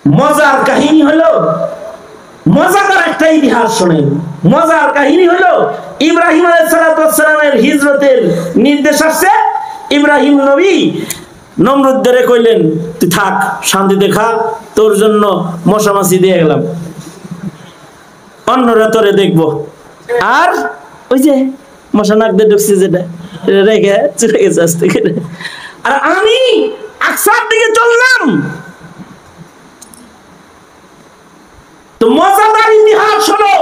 মজার কাহিনী হলো, মজাদার একটা ইতিহাস শোনেন। মজার কাহিনী হলো ইব্রাহিম আলাইহিস সালামের হিজরতের নির্দেশ আসছে। ইব্রাহিম নবী নমরুদরে কইলেন, তুই থাক, শান্তিতে খা, তোর জন্য মশা মাছি দিয়ে গেলাম, অন্যরা তোরে দেখবো। আর ওই যে মশা নাক দিয়ে ঢুকছে যেটা রেখে চলে গেছে আস্তে করে। আর আমি আকসার দিকে চললাম। তো মজাদার ইতিহাস হলো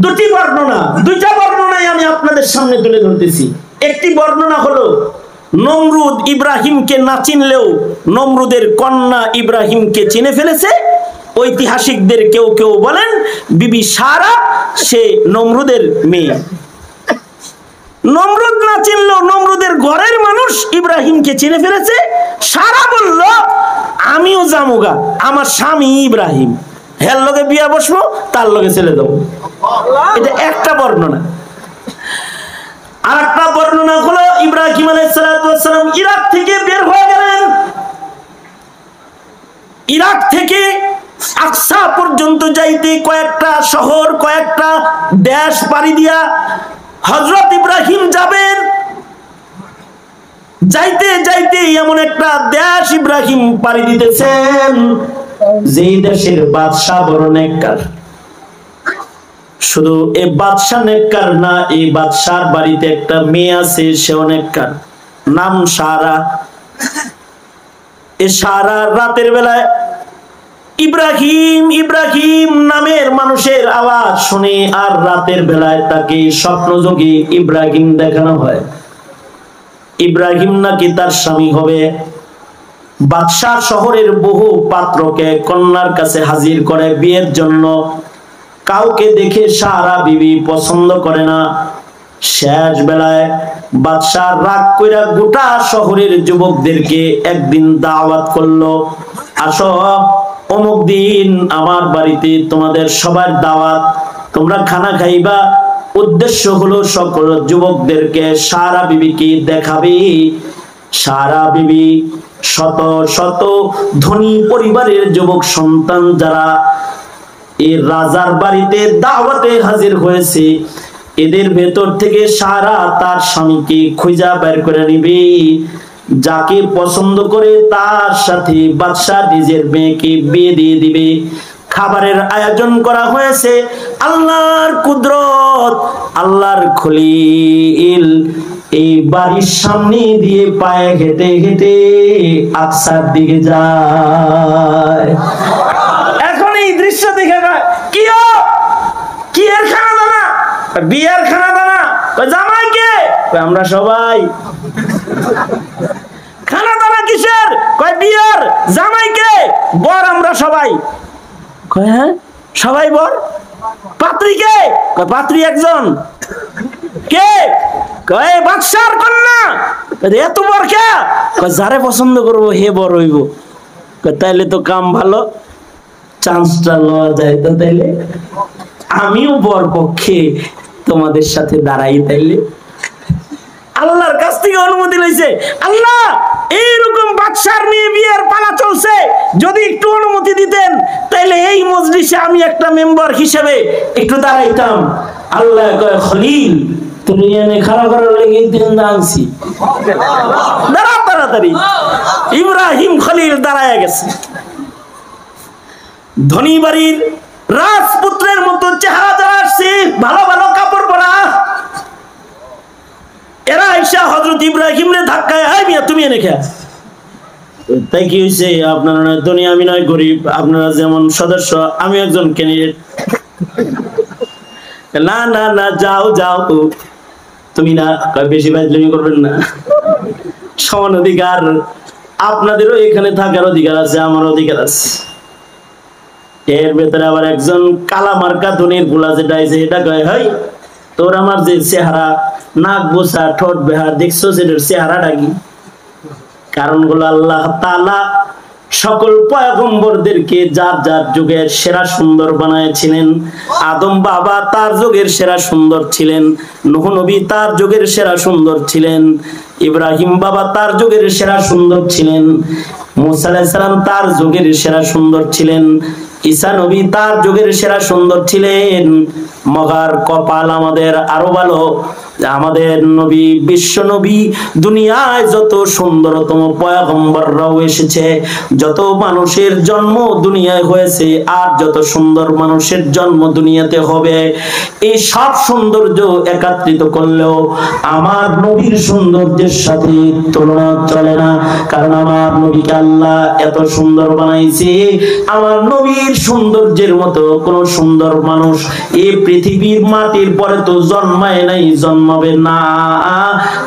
দুটি বর্ণনা, দুইটা বর্ণনাই আমি আপনাদের সামনে তুলে ধরতেছি। একটি বর্ণনা হলো নমরুদ ইব্রাহিমকে না চিনলেও নমরুদের কন্যা ইব্রাহিমকে চিনে ফেলেছে। ঐতিহাসিকদের কেউ কেউ বলেন বিবি সারা সে নমরুদের মেয়ে। নমরুদ না চিনলেও নমরুদের ঘরের মানুষ ইব্রাহিমকে চিনে ফেলেছে। সারা বলল আমিও জামুগা, আমার স্বামী ইব্রাহিম, হের লগে বিয়া বসবো, তার লগে ছেলে দেবো। এটা একটা বর্ণনা। আর একটা বর্ণনা হলো ইব্রাহিম আলাইহিস সালাম ইরাক থেকে বের হয়ে গেলেন। ইরাক থেকে আকসা পর্যন্ত যাইতে কয়েকটা শহর, কয়েকটা দেশ পাড়ি দিয়া হযরত ইব্রাহিম যাবেন। যাইতে যাইতে এমন একটা দেশ ইব্রাহিম পাড়ি দিতেছেন যেই দেশের বাদশা বড় নেককার। শুধু এই বাদশা নেককার না, এই বাদশার বাড়িতে একটা মেয়ে আছে, সেও নেককার, নাম সারা। এই সারা রাতের বেলায় ইব্রাহিম ইব্রাহিম নামের মানুষের আওয়াজ শুনে, আর রাতের বেলায় তাকে স্বপ্নযোগে ইব্রাহিম দেখানো হয়। ইব্রাহিম নাকি তার স্বামী হবে। বাদশা শহরের বহু পাত্রকে কন্যার কাছে হাজির করে বিয়ের জন্য। কাউকে দেখে সারা বিবি পছন্দ করে না। শেষ বেলায় বাদশা রাগ কইরা গোটা শহরের যুবকদেরকে একদিন দাওয়াত করলো, আসো অমুক দিন আমার বাড়িতে তোমাদের সবার দাওয়াত, তোমরা খানা খাইবা। উদ্দেশ্য হলো সকল যুবকদেরকে সারা বিবিকে দেখাবে। সারা বিবি শত শত ধনী পরিবারের যুবক সন্তান যারা এই রাজার বাড়িতে দাওয়াতে হাজির হয়েছে, এদের ভেতর থেকে সারা তার স্বামীকে খুঁজা বের করে নিবে। যাকে পছন্দ করে তার সাথে বাদশা নিজের মেয়েকে বিয়ে দিয়ে দিবে। খাবারের আয়োজন করা হয়েছে। আল্লাহর কুদরত, আল্লাহর খলিল এই বাড়ির সামনে দিয়ে পায়ে হেঁটে হেঁটে আকসার দিকে যায়। এখন এই দৃশ্য দেখে কি কি এর খানা দানা, বিয়ের খানা দানা, জামাই কে? আমরা সবাই। খানা দানা কিসের? কয় বিয়ের। জামাই কে? বর আমরা সবাই। কয় হ্যাঁ সবাই বর। পাত্রী কে? কয় পাত্রী একজন। কে? কয় বাদশার কন্যা। এত বর কে? কয় যারে পছন্দ করবো হে বর হইব। তাইলে তো কাম ভালো, চান্সটা লওয়া যায়। তো তাইলে আমিও বর পক্ষে তোমাদের সাথে দাঁড়াই। তাইলে আল্লাহর কাছ থেকে অনুমতি লইছে। আল্লাহ এইরকম বাদশার মেয়ে বিয়ের পালা চলছে, যদি একটু অনুমতি দিতেন তাইলে এই মজলিসে আমি একটা মেম্বার হিসেবে একটু দাঁড়াইতাম। আল্লাহ কয় খলিল তুমি এনে খাড়া করার লেগে আনছি, দাঁড়া তাড়াতাড়ি। ইব্রাহিম খলিল দাঁড়ায় গেছে। ধনী বাড়ির রাজপুত্রের মতো চেহারা যারা আসছে, ভালো ভালো কাপড় পরা, এরা আইসা হযরত ইব্রাহিম রে ধাক্কায়, আই মিয়া তুমি এনে খা। তাই কি হয়েছে? আপনারা নয় ধনী, আমি নয় গরিব, আপনারা যেমন সদস্য আমি একজন ক্যান্ডিডেট। না না না যাও যাও তুমি না, বেশি বাজলামি করবেন না। সমান অধিকার, আপনাদেরও এখানে থাকার অধিকার আছে, আমার অধিকার আছে। এর ভেতরে আবার একজন কালা মার্কা ধনীর গুলা যেটা আছে এটা কয়, হয় তোর আমার যে চেহারা, নাক বোসা, ঠোঁট বেহার দেখছো, সেটার চেহারাটা কি? কারণ গুলো আল্লাহ তাআলা সকল পয়গম্বরদেরকে যার যার যুগের সেরা সুন্দর বানাইছিলেন। আদম বাবা তার যুগের সেরা সুন্দর ছিলেন, নূহ নবী তার যুগের সেরা সুন্দর ছিলেন, ইব্রাহিম বাবা তার যুগের সেরা সুন্দর ছিলেন। মুসা আলাইহিস সালাম তার যুগের সেরা সুন্দর ছিলেন, ঈসা নবী তার যুগের সেরা সুন্দর ছিলেন। মগার কপাল আমাদের আরো ভালো, আমাদের নবী বিশ্ব নবী, দুনিয়ায় যত সুন্দরতম পয়গম্বররাও এসেছে, যত মানুষের জন্ম দুনিয়ায় হয়েছে, আর যত সুন্দর মানুষের জন্ম দুনিয়াতে হবে, এই সব সৌন্দর্য একত্রিত করলেও আমার নবীর সৌন্দর্যের সাথে তুলনা চলে না। কারণ আমার নবীকে আল্লাহ এত সুন্দর বানাইছে, আমার নবীর সৌন্দর্যের মতো কোন সুন্দর মানুষ এই পৃথিবীর মাটির পরে তো জন্মায় নাই, জন্মাবে না।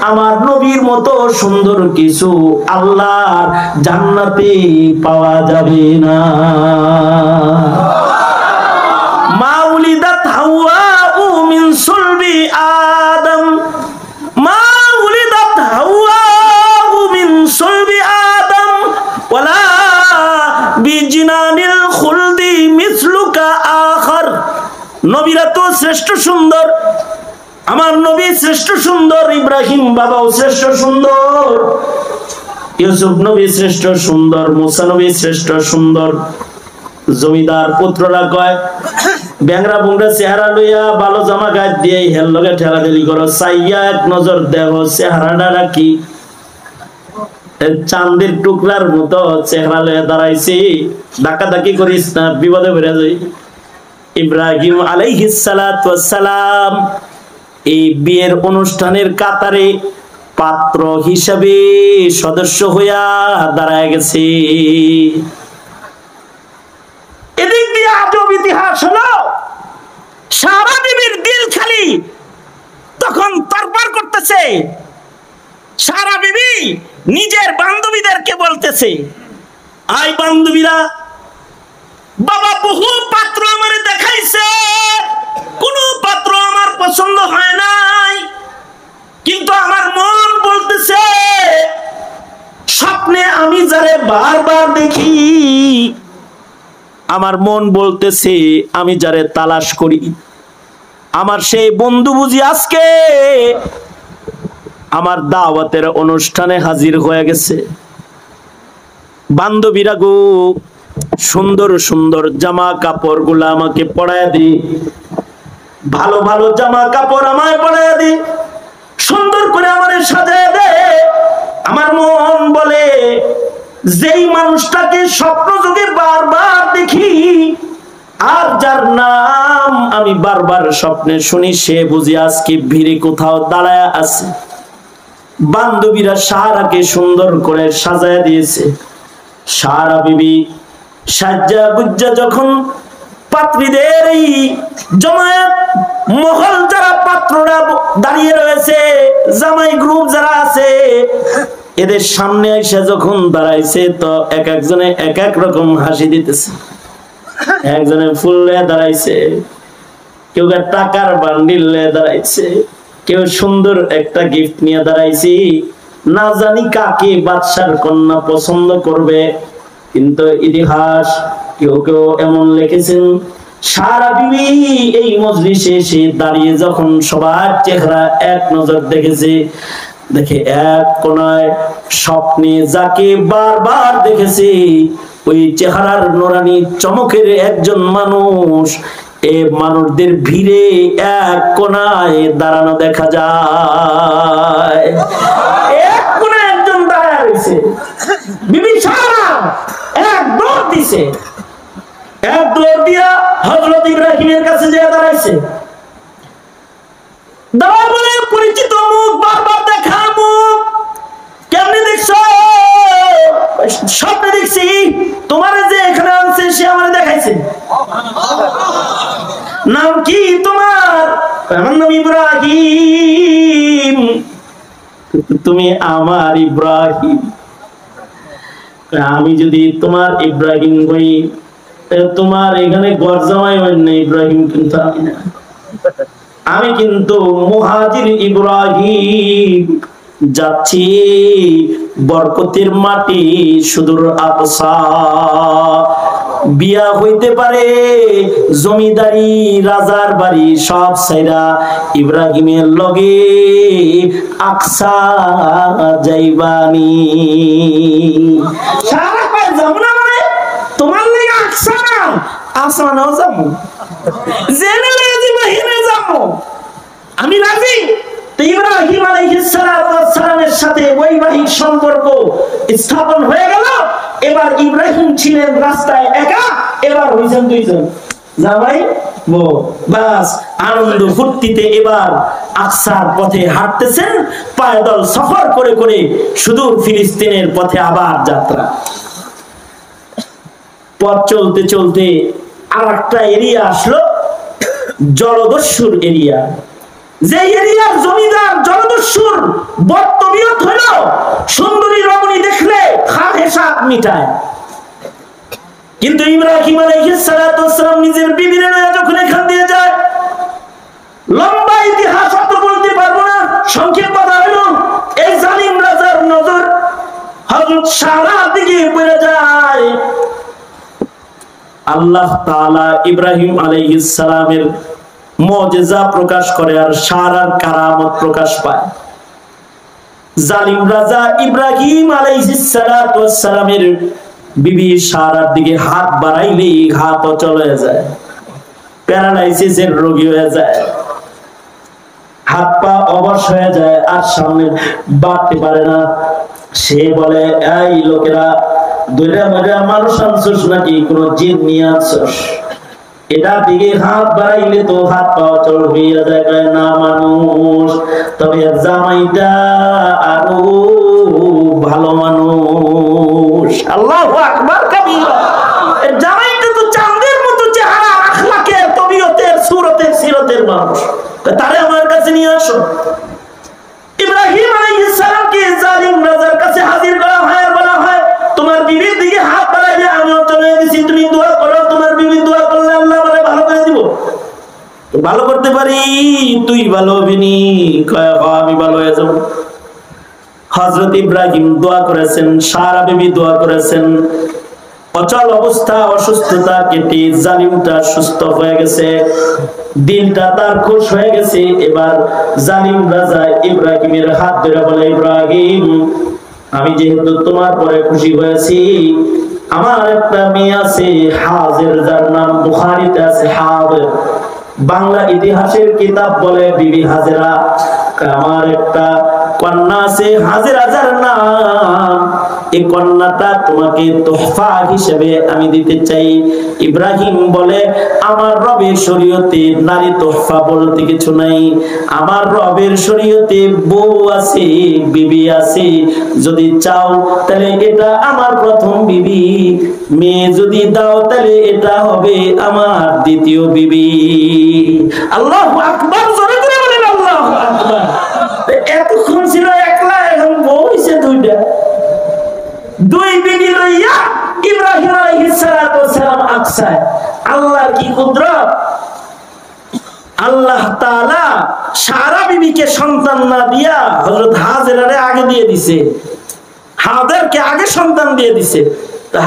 আমার নবীর মতো সুন্দর কিছু আল্লাহর জান্নাতে পাওয়া যাবে না। মা উলিদাত হাওয়া মিন সুলবি আদম, মা উলিদাত হাওয়া মিন সুলবি আদম ওয়ালা বিজিনানিল খুলদি মিসলুকা আখার। নবীরা তো শ্রেষ্ঠ সুন্দর, আমার নবী শ্রেষ্ঠ সুন্দর, ইব্রাহিম বাবাও শ্রেষ্ঠ সুন্দর, ইউসুফ নবী শ্রেষ্ঠ সুন্দর, মুসা নবী শ্রেষ্ঠ সুন্দর। জমিদার পুত্ররা কয় ব্যাংরা বুংরা চেহারা লইয়া ভালো জামা গায়ে দিয়ে হেল লগে ঠেলাঠেলি করো, চাইয়া এক নজর দেহ চেহারাটা কি চাঁদের টুকরার মতো চেহারা লইয়া দাঁড়াইছি, ধাক্কাধাক্কি করিস না, বিপদে পড়ে যাই। ইব্রাহিম আলাইহিস সালাতু ওয়াস সালাম এই বিয়ের অনুষ্ঠানের কাতারে পাত্র হিসাবে সদস্য হইয়া দাঁড়ায় গেছে। এদিক দিয়ে আজব ইতিহাস হলো, সারা বিবির দিল খালি তখন তরপার করতেছে। সারা বিবি নিজের বান্ধবীদেরকে বলতেছে, আই বান্ধবীরা, বাবা বহু পাত্র আমারে দেখাইছে, কোন পাত্র আমার পছন্দ হয় নাই, কিন্তু আমার মন বলতেছে স্বপ্নে আমি যারে বারবার দেখি, আমার মন বলতেছে আমি যারে তালাশ করি, আমার সেই বন্ধু বুঝি আজকে আমার দাওয়াতের অনুষ্ঠানে হাজির হয়ে গেছে। বান্ধবীরা গো, সুন্দর সুন্দর জামা কাপড় গুলা আমাকে পরাইয়া দি, ভালো ভালো জামা কাপড় আমায় পরাইয়া দি, সুন্দর করে আমারে সাজায় দে। আমার মন বলে যেই মানুষটাকে স্বপ্ন যুগে বারবার দেখি আর যার নাম আমি বারবার স্বপ্নে শুনি, সে বুঝি আজকে ভিড়ে কোথাও দাঁড়ায় আছে। বান্ধবীরা সারাকে সুন্দর করে সাজায় দিয়েছে। সারা বিবি সাজ্জা গুজ্জা যখন পাত্রীদের এই জমায়েত মহল যারা পাত্ররা দাঁড়িয়ে রয়েছে, জামাই গ্রুপ যারা আছে, এদের সামনে এসে যখন দাঁড়াইছে তো এক একজনে এক এক রকম হাসি দিতেছে। একজনে ফুল নিয়ে দাঁড়াইছে, কেউ টাকার বান্ডিল নিয়ে দাঁড়াইছে, কেউ সুন্দর একটা গিফট নিয়ে দাঁড়াইছি, না জানি কাকে বাদশার কন্যা পছন্দ করবে। কিন্তু ইতিহাস কেউ কেউ এমন লিখেছেন, সারা বিবি এই মজলিসে এসে দাঁড়িয়ে যখন সবার চেহারা এক নজর দেখেছে, দেখে এক কোনায় স্বপ্নে যাকে বারবার দেখেছে ওই চেহারার নোরানি চমকের একজন মানুষ এ মানুষদের ভিড়ে এক কোনায় দাঁড়ানো দেখা যায়। এক কোনায় একজন দাঁড়ায় রয়েছে, বিবি সারা এক দৌড় দিছে, এক দৌড় দিয়া হযরত ইব্রাহিমের কাছে যেয়ে দাঁড়াইছে। দাঁড়া বলে পরিচিত মুখ, বারবার দেখা মুখ, কেমনে দেখছো? স্বপ্নে দেখছি তোমার যে এখানে আনছে সে আমারে দেখাইছে। নাম কি তোমার? আমার নাম ইব্রাহিম। তুমি আমার ইব্রাহিম? আমি যদি তোমার ইব্রাহিম হই, তোমার এখানে ঘর জামাই অন্য ইব্রাহিম কিন্তু আমি না, আমি কিন্তু মুহাজির ইব্রাহিম, যাচ্ছি বরকতের মাটি সুদূর আকসা। বিয়া হইতে পারে জমিদারি রাজার বাড়ি সব সাইরা ইব্রাহিমের লগে আকসা যাইবানি। সারা আসমানেও যাবো, জেনে বাহিরে যাবো, আমি রাজি। ইব্রাহিম আলাইহিস সালামের সাথে বৈবাহিক সম্পর্ক স্থাপন হয়ে গেল। এবার ইব্রাহিম ছিলেন রাস্তায় একা, এবার হইছেন দুইজন, জামাই বউ। বাস আনন্দ ফুর্তিতে এবার আকসার পথে হাঁটতেছেন, পায়দল সফর করে করে সুদূর ফিলিস্তিনের পথে আবার যাত্রা। পথ চলতে চলতে আর একটা এরিয়া আসলো, জলদস্যুর এরিয়া। যে এরিয়ার জমিদার জলদস্যুর বদতবিয়ত হইল, সুন্দরী রমণী দেখলে খাহেসাত মিটায়। কিন্তু ইব্রাহিম আলাইহিস সালাম নিজের বিবির যখন এখান দিয়ে যায়, লম্বা ইতিহাস অত বলতে পারবো না, সংক্ষেপ কথা হইল এই জালিম রাজার নজর হযরত সারার দিকে পড়ে যায়। আল্লাহ তাআলা ইব্রাহিম আলাইহিস সালামের মুজিজা প্রকাশ করে আর সারার কারামত প্রকাশ পায়। জালিম রাজা ইব্রাহিম আলাইহিস সালামের বিবি সারার দিকে হাত বাড়াইলেই হাত অচল হয়ে যায়, প্যারালাইসিসের রোগী হয়ে যায়, হাত পা অবশ হয়ে যায়, আর সামনে বাড়তে পারে না। সে বলে, এই লোকেরা, দুইটা মজা মানুষ আনছস নাকি কোন জিন নিয়ে আনছস? এটা দিকে হাত বাড়াইলে তো হাত পা অচল হইয়া যায়। না মানুষ, তবে জামাইটা আরো ভালো মানুষ। আল্লাহু আকবার কাবীরা। জামাইটা তো চাঁদের মতো চেহারা, আখলাকের, তবিয়তের, সুরতের, সিরতের মানুষ। তারে আমার কাছে নিয়ে আসো। ইব্রাহিম আলাইহিস সালামকে জালিম রাজার কাছে হাজির করা হয় আর বলা হয়, তোমার বিবির দিকে হাত বাড়াইলে আমি চলে গেছি, তুমি দোয়া করো, তোমার বিবি দোয়া করলে আল্লাহ আমারে ভালো করে দিব। ভালো করতে পারি, তুই ভালো হবি নি? কয় আমি ভালো হয়ে যাব। হযরত ইব্রাহিম দোয়া করেছেন, সারা বিবি দোয়া করেছেন, অচল অবস্থা, অসুস্থতা কেটে জালিমটা সুস্থ হয়ে গেছে, দিলটা তার খুশ হয়ে গেছে। এবার জালিম রাজা ইব্রাহিমের হাত ধরে বলে, ইব্রাহিম, আমি যেহেতু তোমার পরে খুশি হয়েছি, আমার একটা মেয়ে আছে হাজের, যার নাম বুখারীতে আছে হাজের। বাংলা ইতিহাসের কিতাব বলে বিবি হাজেরা। আমার একটা কন্যা আছে হাজেরা, যার নাম, এই কন্যাটা তোমাকে তোহফা হিসেবে আমি দিতে চাই। ইব্রাহিম বলে, আমার রবের শরীয়তে নারী তোহফা বলতে কিছু নাই। আমার রবের শরীয়তে বউ আছে, বিবি আছে। যদি চাও তাহলে এটা আমার প্রথম বিবি, মেয়ে যদি দাও তাহলে এটা হবে আমার দ্বিতীয় বিবি। আল্লাহু আকবার, জোরে জোরে বলেন আল্লাহু আকবার। এতক্ষণ ছিল একলা, এখন বউ হইছে দুইটা। দুই বিবি লইয়া ইব্রাহিম আলাইহিস সালাম আকসায়। আল্লাহর কি কুদরত! আল্লাহ তাআলা সারা বিবিকে সন্তান না দিয়া হযরত হাজেরারে আগে দিয়ে দিছে, হাজেরকে আগে সন্তান দিয়ে দিছে।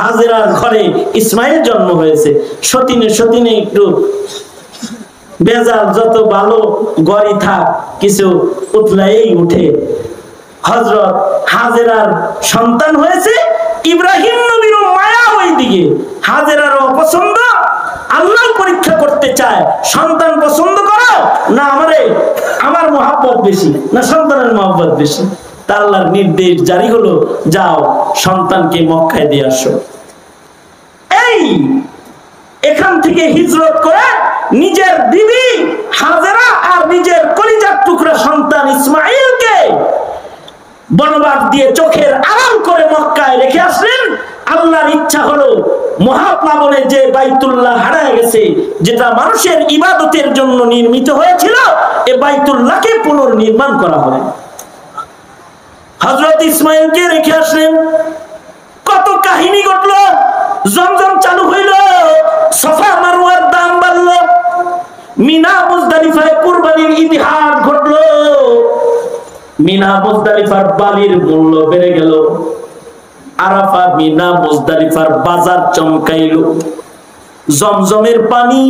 হাজেরার ঘরে ইসমাইল জন্ম হয়েছে। সতীনে সতীনে একটু বেজাল, যত ভালো গড়ি থাক কিছু উতলাই উঠে। হযরত হাজেরার সন্তান হয়েছে। ইব্রাহিম নবীর মায়া ওই দিকে, হাজেরার অপছন্দ। আল্লাহ পরীক্ষা করতে চায়, সন্তান পছন্দ করো না আমারে, আমার মহব্বত বেশি না সন্তানের মহব্বত বেশি? তা আল্লাহর নির্দেশ জারি হলো, যাও সন্তানকে মক্কায় দিয়ে আসো। এই এখান থেকে হিজরত করে নিজের বিবি হাজেরা আর নিজের কলিজার টুকরা সন্তান ইসমাইলকে বনবাস দিয়ে চোখের আড়াল করে মক্কায় রেখে আসলেন। আল্লাহর ইচ্ছা হলো মহাপ্লাবনে যে বাইতুল্লাহ হারায় গেছে, যেটা মানুষের ইবাদতের জন্য নির্মিত হয়েছিল, এই বাইতুল্লাহকে পুনর্নির্মাণ করা হবে। হযরত ইসমাইলকে রেখে আসলেন। কত কাহিনী ঘটলো, জমজম চালু হইল, সাফা মারওয়ার দাম বাড়লো, মিনা মুজদালিফায় কুরবানির ইতিহাস ঘটলো, মিনা মুজদালিফার বালির মূল্য বেড়ে গেল, আরাফা মিনা মুজদালিফার বাজার চমকাইল, জমজমের পানি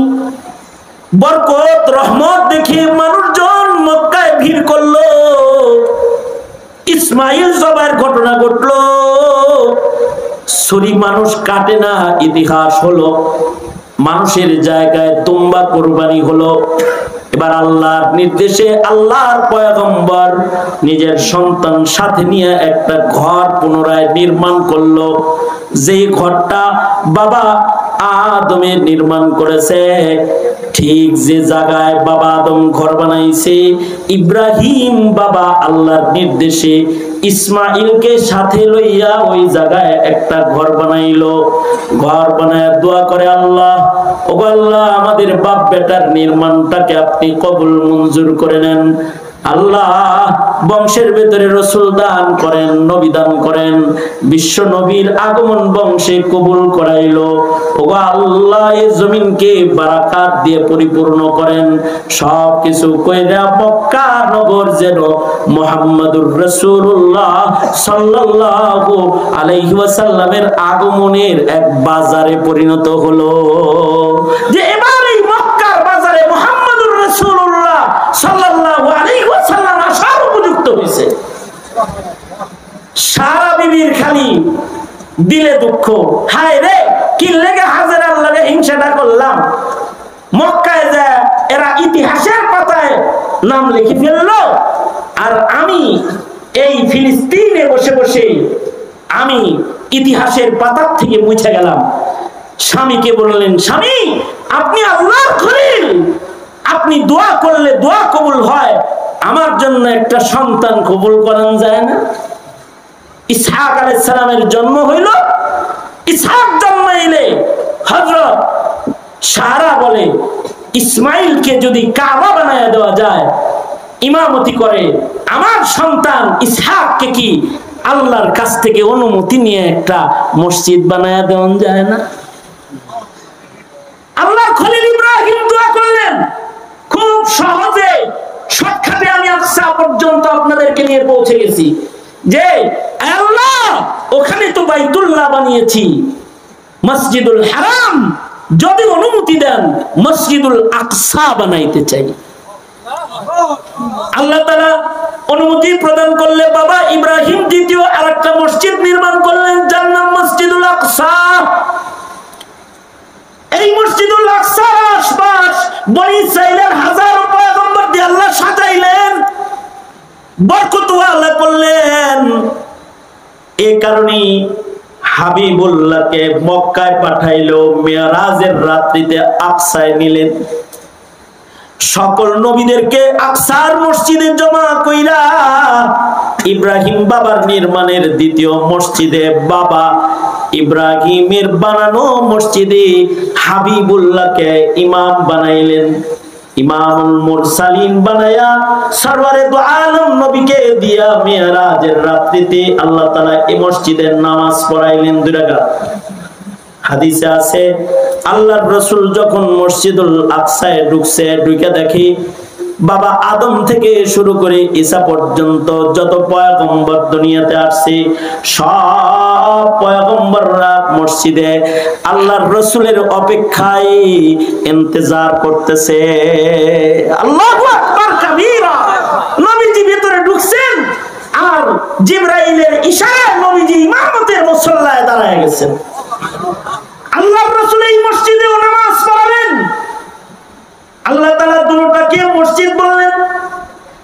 বরকত রহমত দেখে মানুষজন মক্কায় ভিড় করলো। ইসমাইল জবাইয়ের ঘটনা ঘটলো, ছুরি মানুষ কাটে না, ইতিহাস হলো। মানুষের জায়গায় তুম্বা কুরবানি হলো। এবার আল্লাহর নির্দেশে আল্লাহর পয়গম্বর নিজের সন্তান সাথে নিয়ে একটা ঘর পুনরায় নির্মাণ করলো, যে ঘরটা বাবা আদমের নির্মাণ করেছে। ঠিক যে জায়গায় বাবা আদম ঘর বানাইছে, ইব্রাহিম বাবা আল্লাহর নির্দেশে ইসমাইলকে সাথে লইয়া ওই জায়গায় একটা ঘর বানাইলো। ঘর বানায় দোয়া করে, আল্লাহ ও আল্লাহ, আমাদের বাপ বেটার নির্মাণটাকে আপনি কবুল মঞ্জুর করে নেন। আল্লাহ বংশের ভেতরে রসুল দান করেন, নবী দান করেন, বিশ্ব নবীর আগমন বংশে কবুল করাইলো। ও আল্লাহ এই জমিনকে বারাকাত দিয়ে পরিপূর্ণ করেন। সবকিছু কইরা মক্কা নগর যেন মুহাম্মদুর রাসূলুল্লাহ সাল্লাল্লাহু আলাইহি ওয়াসাল্লামের আগমনের এক বাজারে পরিণত হলো। যে এবার এই মক্কার বাজারে মুহাম্মদুর রাসূলুল্লাহ সাল্লাল্লাহু আলাইহি ওয়াসাল্লাম আসার উপযুক্ত হয়েছে। সারা বিবির খালি দিলে দুঃখ, হায় রে কি লেগে হাজারার লাগে হিংসাটা করলাম। মক্কায় যায় এরা ইতিহাসের পাতায় নাম লিখে ফেললো, আর আমি এই ফিলিস্তিনে বসে বসে আমি ইতিহাসের পাতার থেকে মুছে গেলাম। স্বামীকে বললেন, স্বামী আপনি আল্লাহর খলিল, আপনি দোয়া করলে দোয়া কবুল হয়, আমার জন্য একটা সন্তান কবুল করেন যায় না? ইসহাক আলাইহিস সালামের জন্ম হইল। ইসহাক জন্মাইলে হযরত সারা বলে, ইসমাইলকে যদি কাবা বানায় দেওয়া যায়, ইমামতি করে, আমার সন্তান ইসহাককে কি আল্লাহর কাছ থেকে অনুমতি নিয়ে একটা মসজিদ বানায় দেওয়া যায় না? আল্লাহ খলিল ইব্রাহিম দোয়া করলেন। খুব সহজে শর্টকাটে আমি আকসা পর্যন্ত আপনাদেরকে নিয়ে পৌঁছে গেছি যে আল্লাহ ওখানে তো বাইতুল্লাহ বানিয়েছি, মসজিদুল হারাম যদি অনুমতি দেন মসজিদুল আকসা বানাইতে চাই। আল্লাহ তাআলা অনুমতি প্রদান করলে বাবা ইব্রাহিম দ্বিতীয় আরেকটা মসজিদ নির্মাণ করলেন, যার নাম মসজিদুল আকসা। এই মসজিদুল আকসার আশপাশ বনি ইসরাইলের হাজারো পয়গম্বর দিয়ে আল্লাহ সাজাইলেন, বরকতওয়ালা করলেন। এই কারণে হাবিবুল্লাহকে মক্কায় পাঠাইলো, মেরাজের রাত্রিতে আকসায় নিলেন। সকল নবীদেরকে আকসার মসজিদে জমা কইরা ইব্রাহিম বাবার নির্মাণের দ্বিতীয় মসজিদে বাবা ইব্রাহিমের বানানো মসজিদে হাবিবুল্লাহকে ইমাম বানাইলেন। ইমামুল মুরসালিন বানায়া সরওয়ারে দু আলম নবীকে দিয়া মেরাজের রাত্রিতে আল্লাহ তাআলা এই মসজিদে নামাজ পড়াইলেন 2 রাকাত। হাদিসে আছে আল্লাহর রাসূল যখন মসজিদুল আকসায় ঢুকছে, ঢুকে দেখি বাবা আদম থেকে শুরু করে ঈসা পর্যন্ত যত পয়গম্বর দুনিয়াতে আসছে সব পয়গম্বররা মসজিদে আল্লাহর রাসূলের অপেক্ষায় ইন্তজার করতেছে। আল্লাহু আকবার কাবীরা। নবীজি ভিতরে ঢুকছেন আর জিবরাইলের ইশারায় নবীজি ইমামতের মুসল্লায় দাঁড়ায় গেছেন। আল্লাহর রাসূল এই মসজিদে নামাজ পড়ালেন। আল্লাহ তাআলা দুটোটাকে মসজিদ বললেন।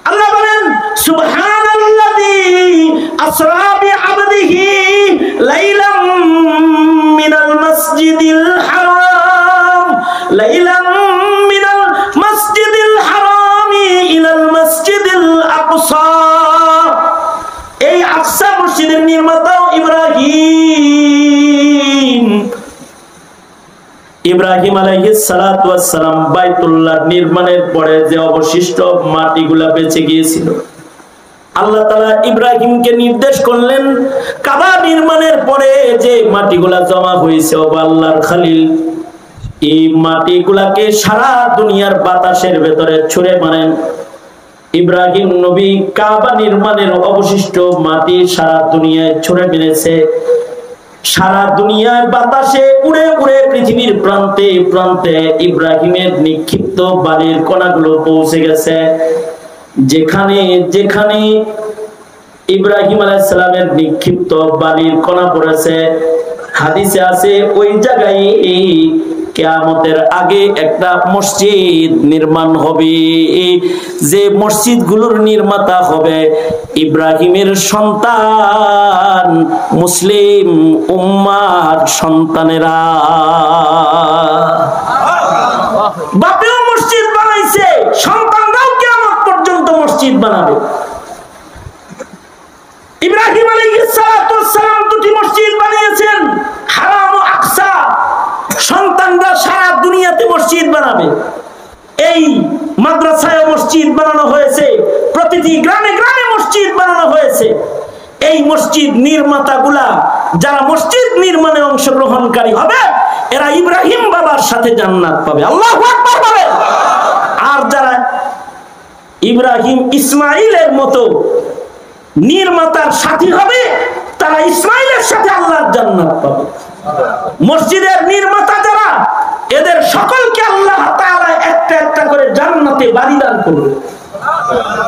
আল্লাহ বলেন সুবহানাল্লাযী আসরা বিআবদিহি লাইলাম মিনাল মাসজিদিল হারাম ইলাল মাসজিদিল আকসা। এই আকসা মসজিদের নির্মাতাও ইব্রাহিম আলাইহিস সালাতু ওয়াস সালাম। বাইতুল্লাহ নির্মাণের পরে যে অবশিষ্ট মাটিগুলা বেঁচে গিয়েছিল, আল্লাহ তাআলা ইব্রাহিমকে নির্দেশ করলেন কাবা নির্মাণের পরে যে মাটিগুলা জমা হয়েছে, ও আল্লাহর খলিল, এই মাটিগুলাকে সারা দুনিয়ার বাতাসের ভেতরে ছুঁড়ে মারেন। ইব্রাহিম নবী কাবা নির্মাণের অবশিষ্ট মাটি সারা দুনিয়ায় ছুঁড়ে মেরেছে। সারা দুনিয়ায় বাতাসে উড়ে উড়ে পৃথিবীর প্রান্তে প্রান্তে ইব্রাহিমের নিক্ষিপ্ত বালির কণাগুলো পৌঁছে গেছে। যেখানে যেখানে ইব্রাহিম আলাইহিস সালামের নিক্ষিপ্ত বালির কণা পড়েছে, হাদিসে আছে ওই জায়গায় কিয়ামতের আগে একটা মসজিদ নির্মাণ হবে, যে মসজিদগুলোর নির্মাতা হবে ইব্রাহিমের সন্তান, মুসলিম উম্মার সন্তানেরা। বাপেও মসজিদ বানাইছে, সন্তানরাও কিয়ামত পর্যন্ত মসজিদ বানাবে। ইব্রাহিম আলাইহিস সালাতু ওয়াস সালাম দুটি মসজিদ বানিয়েছেন, হারাম ও আকসা। সন্তানরা সারা দুনিয়াতে মসজিদ বানাবে। এই মাদ্রাসায় মসজিদ বানানো হয়েছে, প্রতিটি গ্রামে গ্রামে মসজিদ বানানো হয়েছে। এই মসজিদ নির্মাতাগুলা যারা মসজিদ নির্মাণে অংশগ্রহণকারী হবে এরা ইব্রাহিম বাবার সাথে জান্নাত পাবে। আল্লাহু আকবার বলেন। আর যারা ইব্রাহিম ইসমাইলের মতো নির্মাতার সাথী হবে তারা ইসমাইলের সাথে আল্লাহর জান্নাত পাবে। মসজিদের নির্মাতা যারা, এদের সকলকে আল্লাহ তাআলা একটা একটা করে জান্নাতে বাড়ি দান করবে।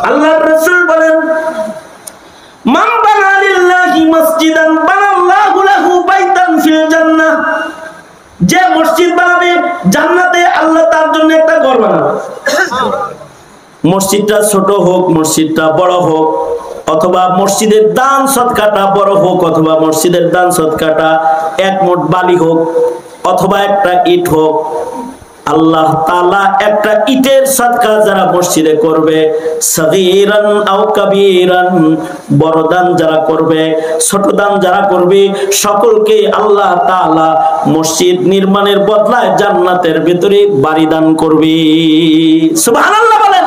আল্লাহর রাসূল বলেন, মান বানা লিল্লাহি মসজিদান বানাল্লাহু লাহু বাইতান ফিল জান্নাহ। যে মসজিদ বানাবে জান্নাতে আল্লাহ তার জন্য একটা ঘর বানাবে। মসজিদটা ছোট হোক, মসজিদটা বড় হোক, অথবা মসজিদের দান সদকাটা বড় হোক, অথবা মসজিদের দান সদকাটা এক মুঠ বালি হোক, অথবা একটা ইট হোক, আল্লাহ তাআলা একটা ইটের সদকা যারা মসজিদে করবে, সগীরান আও কাবীরান, বড় দান যারা করবে, ছোট দান যারা করবে, সকলকে আল্লাহ তাআলা মসজিদ নির্মাণের বদলায় জান্নাতের ভিতরে বাড়ি দান করবে। সুবহানাল্লাহ বলেন।